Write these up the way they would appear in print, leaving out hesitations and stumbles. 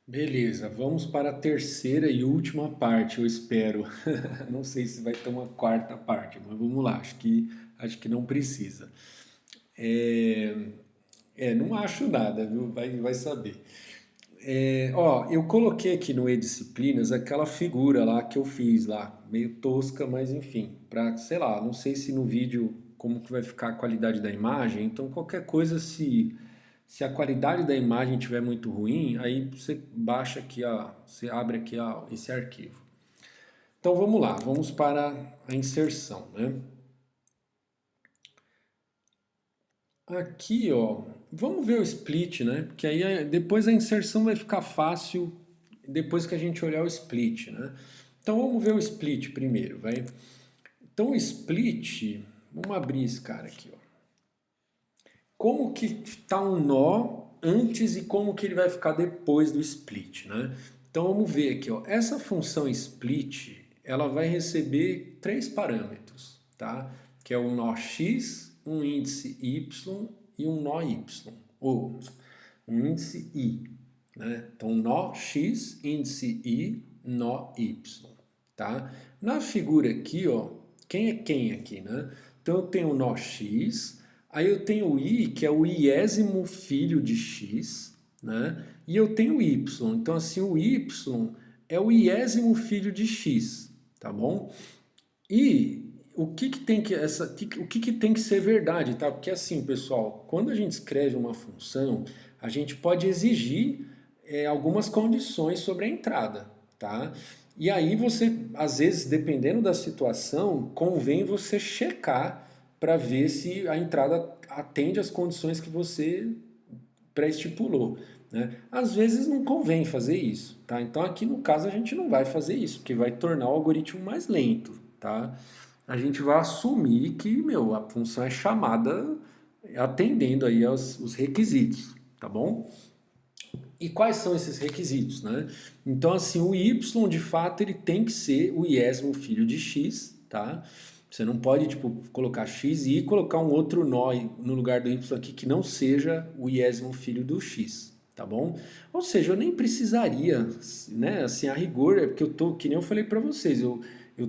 Beleza, vamos para a terceira e última parte, eu espero. Não sei se vai ter uma quarta parte, mas vamos lá, acho que não precisa. É, não acho nada, viu? Vai saber. Ó, eu coloquei aqui no E-Disciplinas aquela figura lá que eu fiz lá, meio tosca, mas enfim, para, sei lá, não sei se no vídeo como que vai ficar a qualidade da imagem, então qualquer coisa se a qualidade da imagem estiver muito ruim, aí você baixa aqui, ó, você abre aqui ó, esse arquivo. Então vamos lá, vamos para a inserção, né? Aqui, ó, vamos ver o split, né? Porque aí depois a inserção vai ficar fácil depois que a gente olhar o split, né? Então vamos ver o split primeiro, vai. Então o split, vamos abrir esse cara aqui, ó. Como que está um nó antes e como que ele vai ficar depois do split, né? Então vamos ver aqui, ó. Essa função split, ela vai receber três parâmetros, tá? Que é o nó x, um índice y e um nó y, ou um índice i, né? Então nó x, índice i, nó y, tá? Na figura aqui, ó, quem é quem aqui, né? Então eu tenho o nó x, aí eu tenho o i, que é o iésimo filho de x, né? E eu tenho o y. Então, assim, o y é o iésimo filho de x, tá bom? E o que tem que ser verdade, tá? Porque assim, pessoal, quando a gente escreve uma função, a gente pode exigir algumas condições sobre a entrada, tá? E aí você, às vezes, dependendo da situação, convém você checar para ver se a entrada atende às condições que você pré-estipulou. Né? Às vezes não convém fazer isso. Tá? Então aqui no caso a gente não vai fazer isso, porque vai tornar o algoritmo mais lento. Tá? A gente vai assumir que meu, a função é chamada atendendo aí os requisitos. Tá bom? E quais são esses requisitos? Né? Então assim, o y de fato ele tem que ser o iésimo filho de x. Tá? Você não pode tipo, colocar x e colocar um outro nó no lugar do y aqui que não seja o iésimo filho do x, tá bom? Ou seja, eu nem precisaria, né? Assim, a rigor, é porque eu tô, que nem eu falei para vocês, eu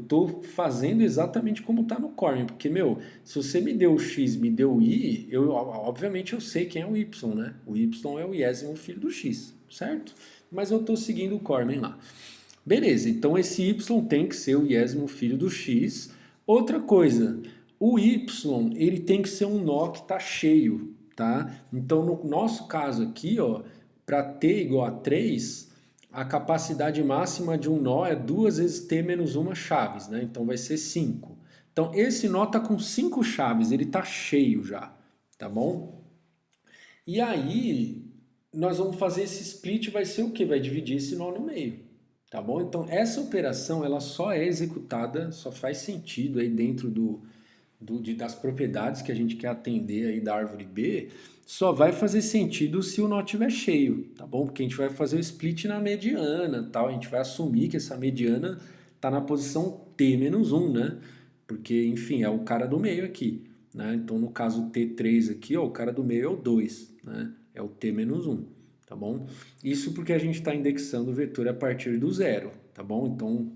tô fazendo exatamente como tá no Cormen, porque, meu, se você me deu o x, me deu o i, obviamente eu sei quem é o y, né? O y é o iésimo filho do x, certo? Mas eu tô seguindo o Cormen lá. Beleza, então esse y tem que ser o iésimo filho do x. Outra coisa, o y ele tem que ser um nó que está cheio, tá? Então no nosso caso aqui, ó, para t igual a 3, a capacidade máxima de um nó é 2 vezes t menos uma chaves, né? Então vai ser 5. Então esse nó está com 5 chaves, ele está cheio já, tá bom? E aí nós vamos fazer esse split, vai ser o quê? Vai dividir esse nó no meio. Tá bom? Então, essa operação ela só é executada, só faz sentido aí dentro das propriedades que a gente quer atender aí da árvore B, só vai fazer sentido se o nó estiver cheio, tá bom? Porque a gente vai fazer o split na mediana, tal, a gente vai assumir que essa mediana está na posição t menos um, né? Porque, enfim, é o cara do meio aqui, né? Então, no caso T3 aqui, ó, o cara do meio é o 2, né? É o t menos um, tá bom? Isso porque a gente está indexando o vetor a partir do zero, tá bom? Então,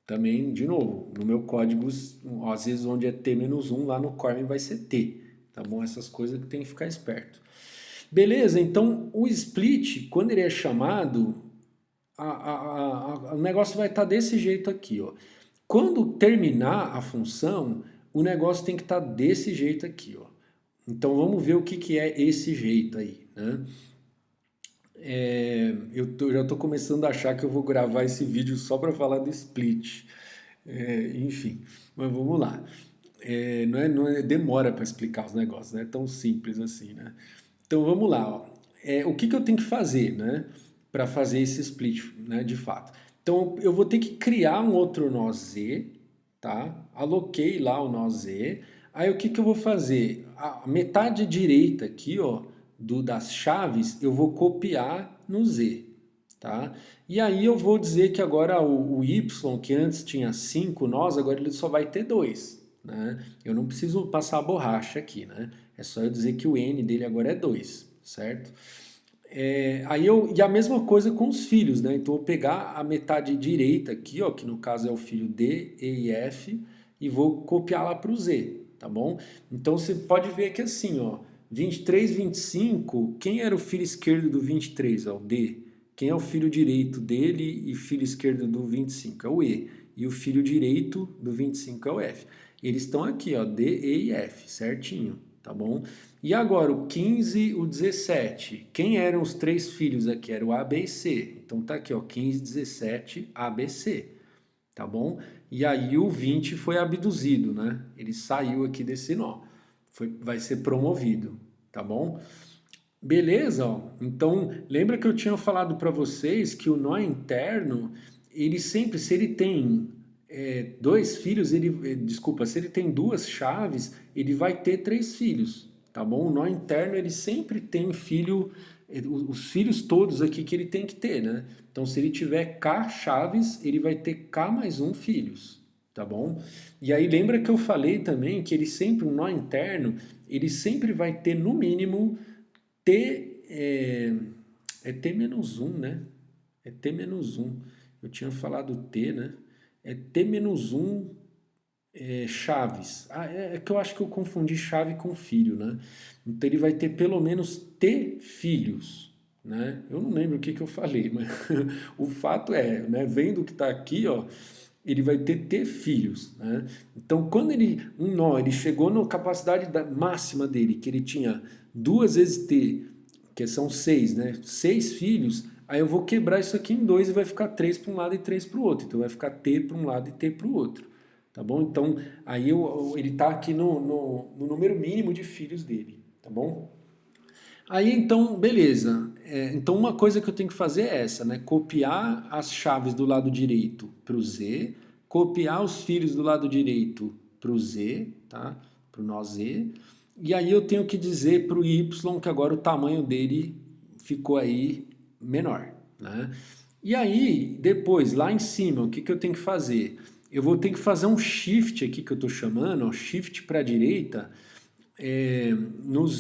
também, de novo, no meu código, às vezes onde é t-1, lá no Cormen vai ser t, tá bom? Essas coisas que tem que ficar esperto. Beleza, então o split, quando ele é chamado, o negócio vai estar desse jeito aqui, ó. Quando terminar a função, o negócio tem que estar desse jeito aqui, ó. Então vamos ver o que, que é esse jeito aí, né? Já estou começando a achar que eu vou gravar esse vídeo só para falar do split. Enfim, mas vamos lá. Demora para explicar os negócios, não é tão simples assim, né? Então vamos lá. Ó. O que, que eu tenho que fazer, né? Para fazer esse split, né? De fato. Então eu vou ter que criar um outro nó Z, tá? Aloquei lá o nó Z. Aí o que, que eu vou fazer? A metade direita aqui, ó, das chaves, eu vou copiar no Z, tá? E aí eu vou dizer que agora o Y, que antes tinha 5 nós, agora ele só vai ter 2, né? Eu não preciso passar a borracha aqui, né? É só eu dizer que o N dele agora é 2, certo? E a mesma coisa com os filhos, né? Então eu vou pegar a metade direita aqui, ó, que no caso é o filho D, E e F, e vou copiar lá para o Z, tá bom? Então você pode ver que assim, ó, 23, 25, quem era o filho esquerdo do 23? Ó, o D. Quem é o filho direito dele e filho esquerdo do 25? É o E. E o filho direito do 25 é o F. Eles estão aqui, ó, D, E e F, certinho, tá bom? E agora o 15, o 17. Quem eram os três filhos aqui? Era o A, B e C. Então tá aqui, ó, 15, 17, A, B, C, tá bom? E aí o 20 foi abduzido, né? Ele saiu aqui desse nó. Vai ser promovido, tá bom? Beleza, ó. Então, lembra que eu tinha falado para vocês que o nó interno, ele sempre, se ele tem dois filhos, desculpa, se ele tem duas chaves, ele vai ter três filhos, tá bom? O nó interno, ele sempre tem filho, os filhos todos aqui que ele tem que ter, né? Então, se ele tiver K chaves, ele vai ter K mais um filhos, tá bom? E aí, lembra que eu falei também que ele sempre, o nó interno, ele sempre vai ter no mínimo T T menos um, né? É T menos um. Eu tinha falado T, né? É T menos um chaves. É que eu acho que eu confundi chave com filho, né? Então ele vai ter pelo menos T filhos, né? Eu não lembro o que eu falei, mas o fato é, né? Vendo que está aqui, ó, ele vai ter T filhos, né? Então quando ele chegou na capacidade máxima dele, que ele tinha duas vezes T, que são seis, né? Seis filhos. Aí eu vou quebrar isso aqui em dois e vai ficar três para um lado e três para o outro. Então vai ficar T para um lado e T para o outro. Tá bom? Então aí ele está aqui no número mínimo de filhos dele. Tá bom? Aí então, beleza. Então uma coisa que eu tenho que fazer é essa, né? Copiar as chaves do lado direito para o Z, copiar os filhos do lado direito para o Z, tá? Para o nó Z. E aí eu tenho que dizer para o Y que agora o tamanho dele ficou aí menor, né? E aí, depois, lá em cima, o que eu tenho que fazer? Eu vou ter que fazer um shift aqui que eu estou chamando, ó, shift para a direita,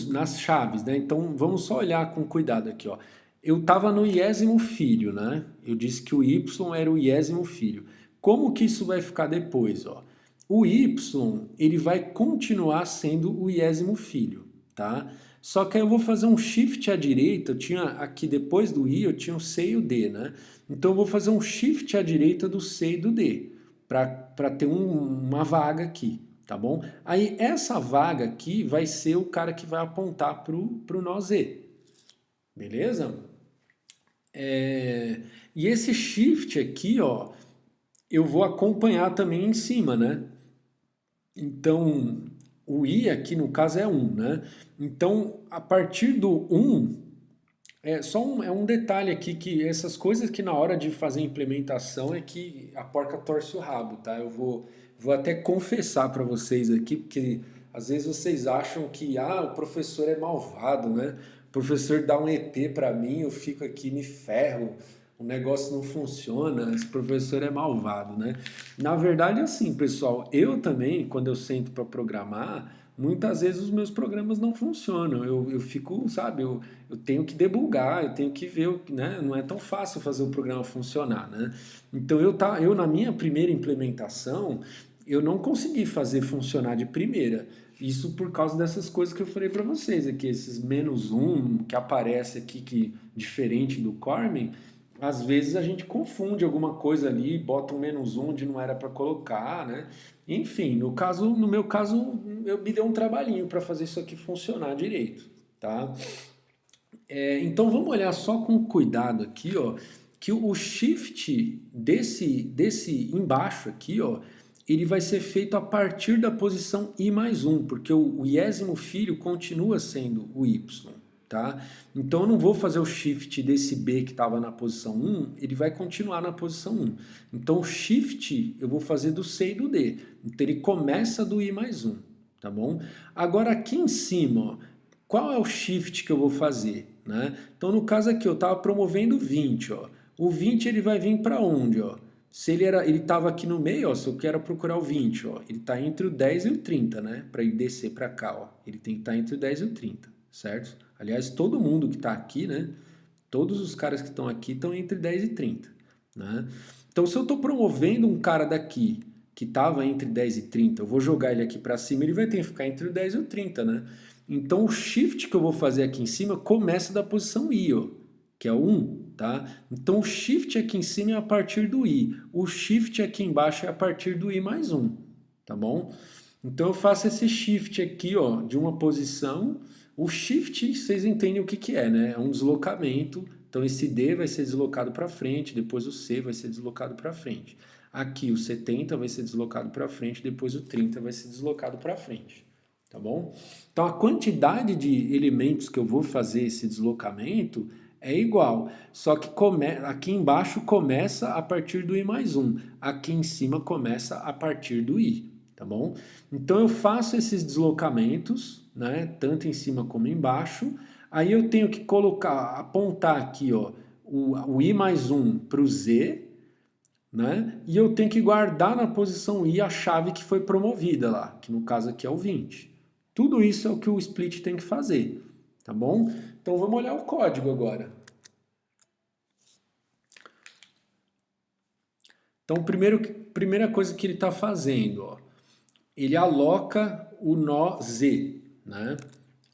nas chaves, né? Então vamos só olhar com cuidado aqui, ó. Eu estava no iésimo filho, né? Eu disse que o y era o iésimo filho. Como que isso vai ficar depois, ó? O y, ele vai continuar sendo o iésimo filho, tá? Só que aí eu vou fazer um shift à direita, eu tinha aqui depois do i, eu tinha o c e o d, né? Então eu vou fazer um shift à direita do c e do d, para ter uma vaga aqui, tá bom? Aí essa vaga aqui vai ser o cara que vai apontar pro nó Z, beleza? E esse shift aqui, ó, eu vou acompanhar também em cima, né? Então, o i aqui no caso é 1, né? Então, a partir do 1, é um detalhe aqui que essas coisas que na hora de fazer a implementação é que a porca torce o rabo, tá? Eu vou até confessar para vocês aqui, porque às vezes vocês acham que o professor é malvado, né? O professor dá um EP para mim, eu fico aqui, me ferro, o negócio não funciona, esse professor é malvado, né? Na verdade, é assim, pessoal, eu também, quando eu sento para programar, muitas vezes os meus programas não funcionam. Eu fico, sabe, eu tenho que debugar, eu tenho que ver, né? Não é tão fácil fazer o programa funcionar, né? Então eu na minha primeira implementação, eu não consegui fazer funcionar de primeira. Isso por causa dessas coisas que eu falei para vocês aqui, esses menos um que aparece aqui, que diferente do Cormen, às vezes a gente confunde alguma coisa ali, bota um menos um onde não era para colocar, né? Enfim, no meu caso, eu me deu um trabalhinho para fazer isso aqui funcionar direito, tá? Então vamos olhar só com cuidado aqui, ó, que o shift desse embaixo aqui, ó, ele vai ser feito a partir da posição i mais 1, porque o iésimo filho continua sendo o y, tá? Então eu não vou fazer o shift desse b que estava na posição 1, ele vai continuar na posição 1. Então o shift eu vou fazer do c e do d, então ele começa do i mais 1, tá bom? Agora aqui em cima, ó, qual é o shift que eu vou fazer, né? Então no caso aqui eu estava promovendo 20, ó. O 20 ele vai vir para onde, ó? Se ele estava aqui no meio, ó, se eu quero procurar o 20, ó, ele está entre o 10 e o 30, né? Para ele descer para cá, ó. Ele tem que estar entre o 10 e o 30, certo? Aliás, todo mundo que está aqui, né? Todos os caras que estão aqui estão entre 10 e 30, né? Então, se eu estou promovendo um cara daqui que estava entre 10 e 30, eu vou jogar ele aqui para cima, ele vai ter que ficar entre o 10 e o 30, né? Então, o shift que eu vou fazer aqui em cima começa da posição I, ó, que é o 1, tá? Então, o shift aqui em cima é a partir do I. O shift aqui embaixo é a partir do I mais 1, tá bom? Então, eu faço esse shift aqui, ó, de uma posição. O shift, vocês entendem o que que é, né? É um deslocamento. Então, esse D vai ser deslocado para frente, depois o C vai ser deslocado para frente. Aqui, o 70 vai ser deslocado para frente, depois o 30 vai ser deslocado para frente. Tá bom? Então, a quantidade de elementos que eu vou fazer esse deslocamento é igual, só que aqui embaixo começa a partir do I mais 1, aqui em cima começa a partir do I, tá bom? Então eu faço esses deslocamentos, né, tanto em cima como embaixo, aí eu tenho que apontar aqui, ó, o I mais 1 para o Z, né, e eu tenho que guardar na posição I a chave que foi promovida lá, que no caso aqui é o 20. Tudo isso é o que o split tem que fazer, tá bom? Então vamos olhar o código agora. Então, primeira coisa que ele está fazendo, ó, ele aloca o nó Z, né?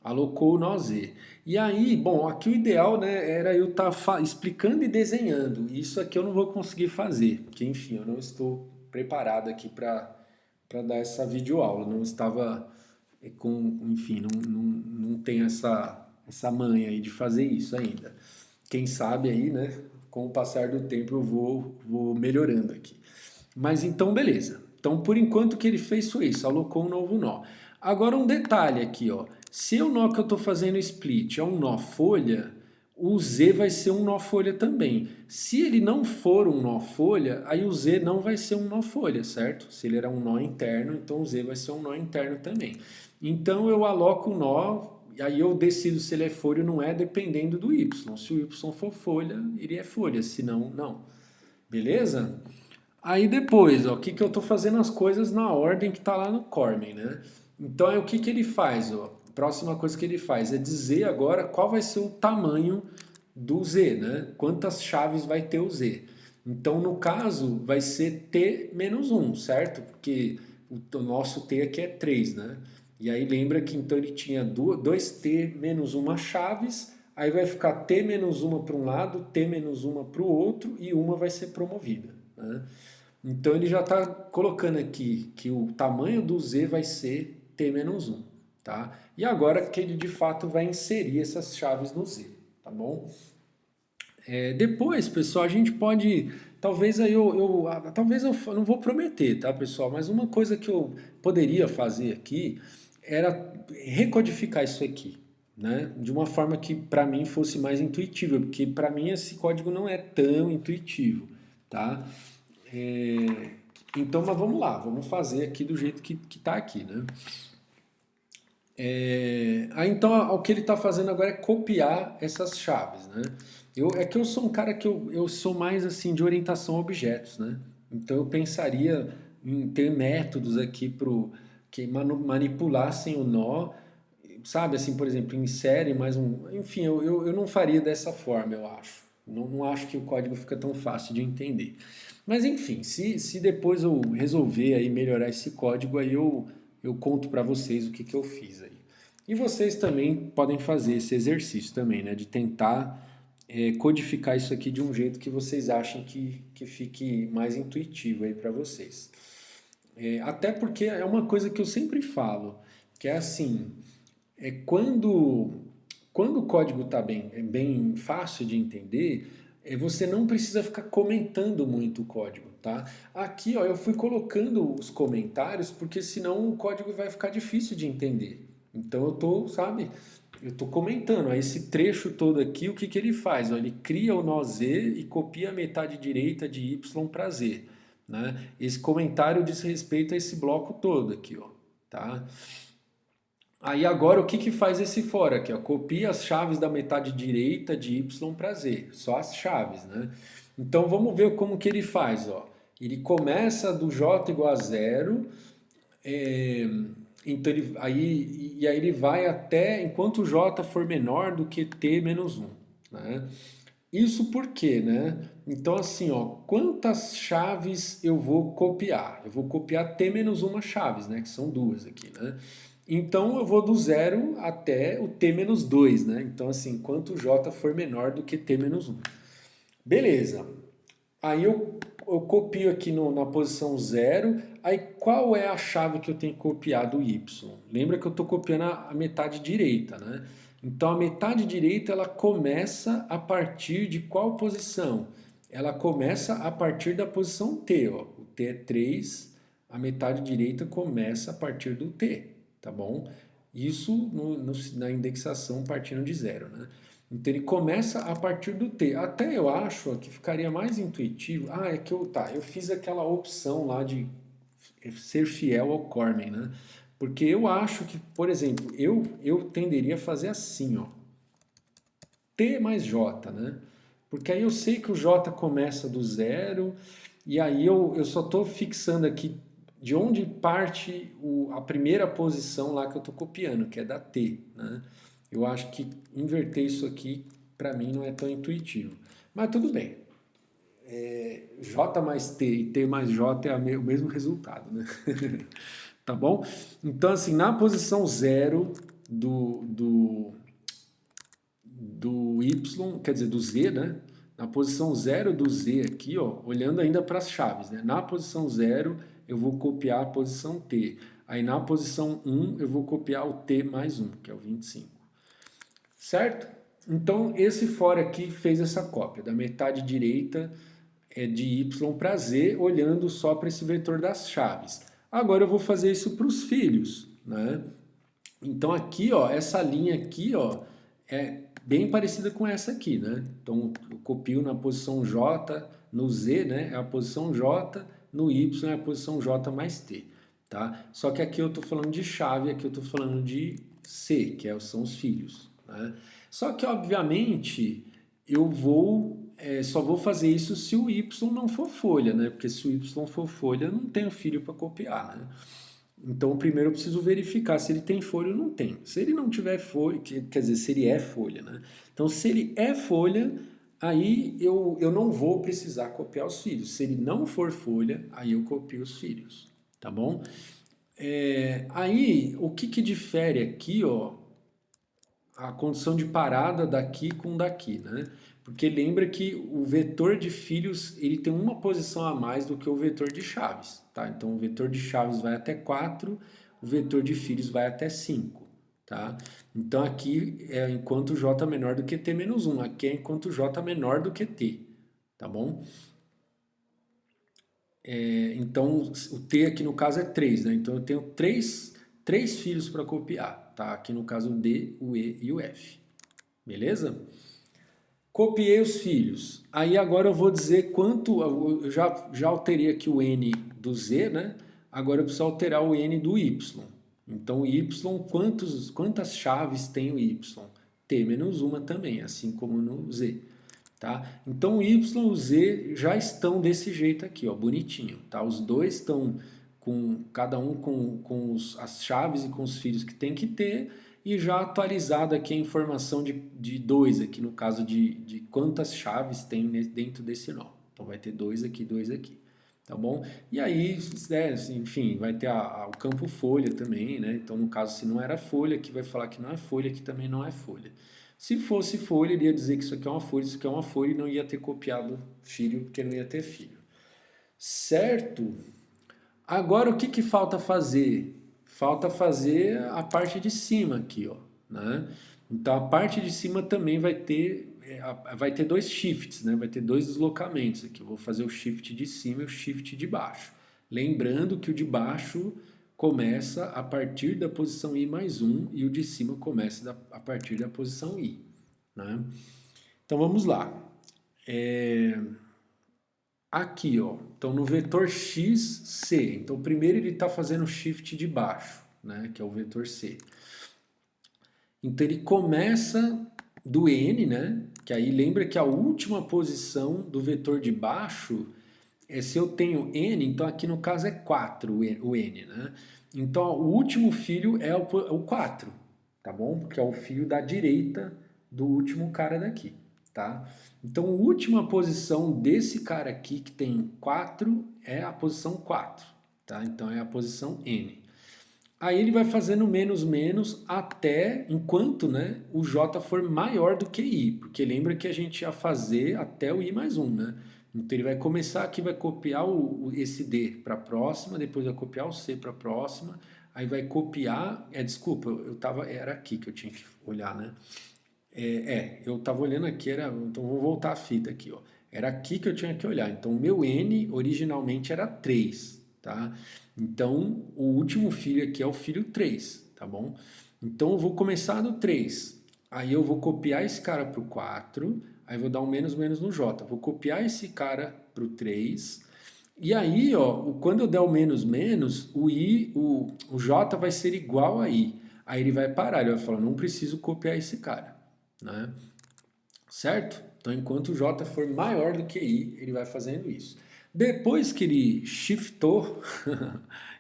Alocou o nó Z. E aí, bom, aqui o ideal, né, era eu estar explicando e desenhando. Isso aqui eu não vou conseguir fazer, porque, enfim, eu não estou preparado aqui para dar essa videoaula. Não estava enfim, não tenho essa manha aí de fazer isso ainda. Quem sabe aí, né, com o passar do tempo eu vou melhorando aqui. Mas então, beleza. Então, por enquanto que ele fez foi isso, alocou um novo nó. Agora um detalhe aqui, ó. Se o nó que eu estou fazendo split é um nó folha, o Z vai ser um nó folha também. Se ele não for um nó folha, aí o Z não vai ser um nó folha, certo? Se ele era um nó interno, então o Z vai ser um nó interno também. Então eu aloco o nó, e aí eu decido se ele é folha ou não é, dependendo do Y. Se o Y for folha, ele é folha, se não, não. Beleza? Aí depois, ó, o que eu estou fazendo as coisas na ordem que está lá no Cormen, né? Então, o que ele faz? Ó? A próxima coisa que ele faz é dizer agora qual vai ser o tamanho do Z, né? Quantas chaves vai ter o Z. Então, no caso, vai ser T menos 1, certo? Porque o nosso T aqui é 3, né? E aí lembra que então ele tinha 2T menos 1 chaves, aí vai ficar T menos 1 para um lado, T menos 1 para o outro e uma vai ser promovida, né? Então ele já está colocando aqui que o tamanho do Z vai ser T menos 1, tá? E agora que ele de fato vai inserir essas chaves no Z, tá bom? Depois, pessoal, a gente pode, talvez aí talvez eu não vou prometer, tá, pessoal? Mas uma coisa que eu poderia fazer aqui era recodificar isso aqui, né? De uma forma que para mim fosse mais intuitiva, porque para mim esse código não é tão intuitivo, tá? Então, mas vamos lá, vamos fazer aqui do jeito que está aqui, né? Aí então o que ele está fazendo agora é copiar essas chaves, né? É que eu sou um cara que eu sou mais assim de orientação a objetos, né? Então eu pensaria em ter métodos aqui que manipulassem o nó, sabe? Assim, por exemplo, insere mais um. Enfim, eu não faria dessa forma, eu acho. Não acho que o código fica tão fácil de entender. Mas enfim, se depois eu resolver aí melhorar esse código, aí eu conto para vocês o que eu fiz aí. E vocês também podem fazer esse exercício também, né? De tentar codificar isso aqui de um jeito que vocês achem que fique mais intuitivo aí para vocês. Até porque é uma coisa que eu sempre falo, que é assim, quando o código está bem fácil de entender, você não precisa ficar comentando muito o código, tá? Aqui, ó, eu fui colocando os comentários porque senão o código vai ficar difícil de entender. Então eu tô, sabe, eu tô comentando. Ó, esse trecho todo aqui, o que que ele faz? Ó, ele cria o nó Z e copia a metade direita de Y para Z, né? Esse comentário diz respeito a esse bloco todo aqui, ó, tá? Aí agora o que que faz esse for aqui? Ó? Copia as chaves da metade direita de Y para Z, só as chaves, né? Então vamos ver como que ele faz, ó. Ele começa do J igual a 0, então aí ele vai até enquanto J for menor do que T menos 1, né? Isso por quê, né? Então, assim, ó, quantas chaves eu vou copiar? Eu vou copiar t menos uma chaves, né? Que são duas aqui, né? Então, eu vou do zero até o t menos 2, né? Então, assim, enquanto o j for menor do que t menos um. Beleza. Aí eu copio aqui na posição zero. Aí, qual é a chave que eu tenho que copiar do y? Lembra que eu estou copiando a metade direita, né? Então, a metade direita, ela começa a partir de qual posição? Ela começa a partir da posição t, ó. O t é 3, a metade direita começa a partir do t, tá bom? Isso na indexação partindo de zero, né? Então ele começa a partir do t. Até eu acho que ficaria mais intuitivo. Ah, é que eu fiz aquela opção lá de ser fiel ao Cormen, né? Porque eu acho que, por exemplo, eu tenderia a fazer assim, ó. T mais J, né? Porque aí eu sei que o J começa do zero, e aí eu só estou fixando aqui de onde parte a primeira posição lá que eu estou copiando, que é da T, né? Eu acho que inverter isso aqui, para mim, não é tão intuitivo. Mas tudo bem. J mais T e T mais J é o mesmo resultado, né? Tá bom? Então, assim, na posição zero do Y, quer dizer, do Z, né? Na posição zero do Z aqui, ó, olhando ainda para as chaves, né? Na posição zero eu vou copiar a posição T. Aí na posição 1 eu vou copiar o T mais 1, que é o 25. Certo? Então esse fora aqui fez essa cópia da metade direita de Y para Z, olhando só para esse vetor das chaves. Agora eu vou fazer isso para os filhos, né? Então aqui, ó, essa linha aqui, ó, é bem parecida com essa aqui, né? Então eu copio na posição J, no Z, né? É a posição J, no Y é a posição J mais T, tá? Só que aqui eu estou falando de chave, aqui eu estou falando de C, são os filhos, né? Só que, obviamente, só vou fazer isso se o Y não for folha, né? Porque se o Y for folha, eu não tenho filho para copiar, né? Então, primeiro eu preciso verificar se ele tem folha ou não tem. Se ele não tiver folha, quer dizer, se ele é folha, né? Então, se ele é folha, aí eu não vou precisar copiar os filhos. Se ele não for folha, aí eu copio os filhos, tá bom? Aí, o que difere aqui, ó, a condição de parada daqui com daqui, né? Porque lembra que o vetor de filhos ele tem uma posição a mais do que o vetor de chaves, tá? Então o vetor de chaves vai até 4, o vetor de filhos vai até 5, tá? Então aqui é enquanto j é menor do que t menos 1, aqui é enquanto j é menor do que t, tá bom? Então o t aqui no caso é 3, né? Então eu tenho três filhos para copiar, tá? Aqui no caso o d, o e e o f, beleza? Copiei os filhos. Aí agora eu vou dizer quanto. Eu já alterei aqui o n do z, né? Agora eu preciso alterar o n do y. Então o y, quantas chaves tem o y? T menos uma também, assim como no z. Tá? Então o y e o z já estão desse jeito aqui, ó, bonitinho. Tá? Os dois estão com cada um com as chaves e com os filhos que tem que ter, e já atualizado aqui a informação de 2 aqui, no caso de quantas chaves tem dentro desse nó. Então vai ter 2 aqui, 2 aqui. Tá bom? E aí, enfim, vai ter o campo folha também, né? Então, no caso, se não era folha, aqui vai falar que não é folha, aqui também não é folha. Se fosse folha, ele ia dizer que isso aqui é uma folha, isso aqui é uma folha, e não ia ter copiado filho, porque não ia ter filho. Certo? Agora, o que falta fazer? Falta fazer a parte de cima aqui, ó, né? Então, a parte de cima também vai ter dois shifts, né? Vai ter dois deslocamentos aqui. Eu vou fazer o shift de cima e o shift de baixo. Lembrando que o de baixo começa a partir da posição i mais 1 e o de cima começa a partir da posição i, né? Então, vamos lá. Aqui, ó. Então, no vetor x, c. Então, primeiro ele está fazendo o shift de baixo, né? Que é o vetor c. Então, ele começa do n, né? Que aí lembra que a última posição do vetor de baixo se eu tenho n, então aqui no caso é 4 o n, né? Então, ó, o último filho é o 4, tá bom? Porque é o filho da direita do último cara daqui, tá? Então, a última posição desse cara aqui, que tem 4, é a posição 4, tá? Então, é a posição N. Aí ele vai fazendo menos, menos, até, enquanto, né, o J for maior do que I, porque lembra que a gente ia fazer até o I mais 1, né? Então ele vai começar aqui, vai copiar esse D para a próxima, depois vai copiar o C para a próxima, aí vai copiar, desculpa, era aqui que eu tinha que olhar, né? Eu estava olhando aqui, então vou voltar a fita aqui, ó. Era aqui que eu tinha que olhar. Então o meu N originalmente era 3, tá? Então o último filho aqui é o filho 3, tá bom? Então eu vou começar do 3. Aí eu vou copiar esse cara para o 4, aí vou dar um menos menos no J. Vou copiar esse cara para o 3. E aí, ó, quando eu der o menos menos, o J vai ser igual a I. Aí ele vai parar, ele vai falar, não preciso copiar esse cara, né? Certo? Então, enquanto o J for maior do que I, ele vai fazendo isso. Depois que ele shiftou,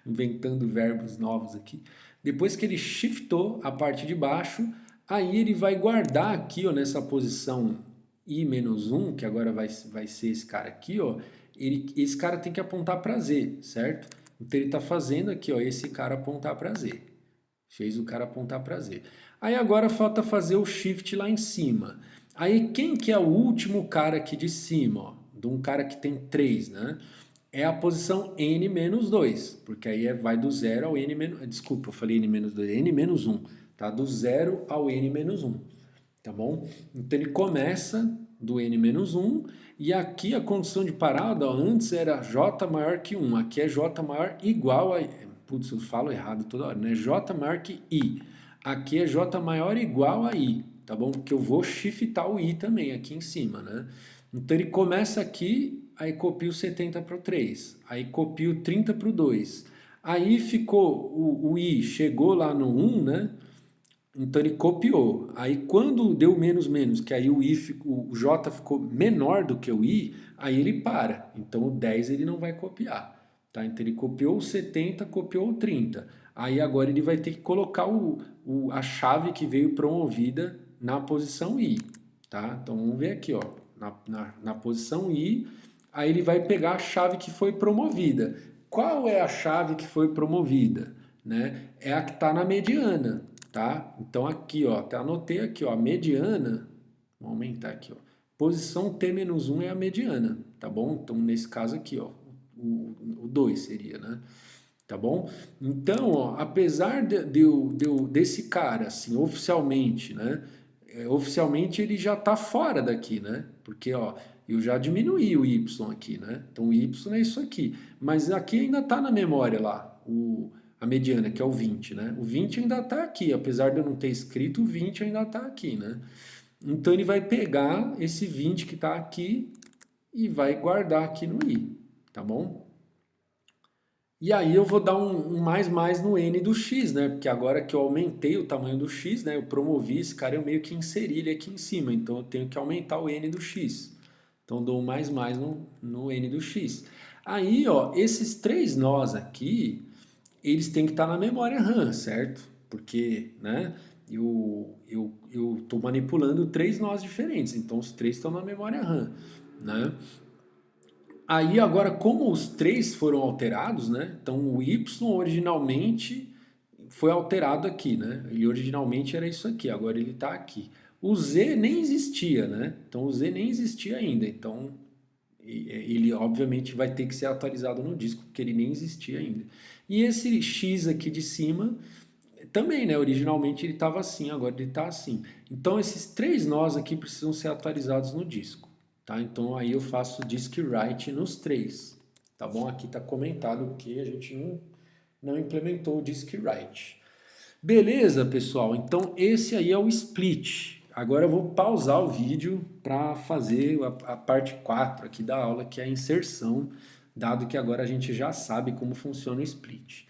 inventando verbos novos aqui, depois que ele shiftou a parte de baixo, aí ele vai guardar aqui, ó, nessa posição I-1, que agora vai ser esse cara aqui, ó, esse cara tem que apontar para Z, certo? Então ele está fazendo aqui, ó, esse cara apontar para Z. Fez o cara apontar para Z. Aí agora falta fazer o shift lá em cima. Aí quem que é o último cara aqui de cima, ó? De um cara que tem 3, né? É a posição N-2, porque aí vai do 0 ao N-, desculpa, eu falei N-2, N-1, tá? Do 0 ao N-1, tá bom? Então ele começa do N-1 e aqui a condição de parada, ó, antes era J maior que 1, aqui é J maior igual a... Putz, eu falo errado toda hora, né? J maior que I. Aqui é J maior igual a I, tá bom? Porque eu vou shiftar o I também aqui em cima, né? Então ele começa aqui, aí copia o 70 para o 3, aí copia o 30 para o 2. Aí ficou, o I chegou lá no 1, né? Então ele copiou. Aí quando deu menos menos, que aí o J ficou menor do que o I, aí ele para. Então o 10 ele não vai copiar. Tá? Então ele copiou o 70, copiou o 30. Aí agora ele vai ter que colocar a chave que veio promovida na posição I. Tá? Então vamos ver aqui, ó, na posição I, aí ele vai pegar a chave que foi promovida. Qual é a chave que foi promovida? Né? É a que está na mediana. Tá? Então aqui, ó, até anotei aqui, ó, a mediana, vou aumentar aqui, ó, posição T-1 é a mediana, tá bom? Então nesse caso aqui, ó, o 2 seria, né? Tá bom? Então, ó, apesar desse cara, assim, oficialmente, né? Oficialmente ele já tá fora daqui, né? Porque, ó, eu já diminuí o Y aqui, né? Então o Y é isso aqui, mas aqui ainda tá na memória lá, a mediana, que é o 20, né? O 20 ainda está aqui, apesar de eu não ter escrito, o 20 ainda está aqui, né? Então ele vai pegar esse 20 que está aqui e vai guardar aqui no I, tá bom? E aí eu vou dar um mais mais no N do X, né? Porque agora que eu aumentei o tamanho do X, né? Eu promovi esse cara, eu meio que inseri ele aqui em cima, então eu tenho que aumentar o N do X. Então dou um mais mais no N do X. Aí, ó, esses 3 nós aqui, eles têm que estar na memória RAM, certo? Porque, né, eu estou manipulando 3 nós diferentes, então os 3 estão na memória RAM, né? Aí agora, como os 3 foram alterados, né? Então o Y originalmente foi alterado aqui, né? Ele originalmente era isso aqui, agora ele está aqui. O Z nem existia, né? Então o Z nem existia ainda, então ele obviamente vai ter que ser atualizado no disco, porque ele nem existia ainda. E esse X aqui de cima também, né? Originalmente ele estava assim, agora ele está assim. Então esses 3 nós aqui precisam ser atualizados no disco, tá? Então aí eu faço disk write nos 3, tá bom? Aqui está comentado que a gente não implementou o disk write. Beleza, pessoal? Então esse aí é o split. Agora eu vou pausar o vídeo para fazer a parte 4 aqui da aula, que é a inserção, dado que agora a gente já sabe como funciona o split.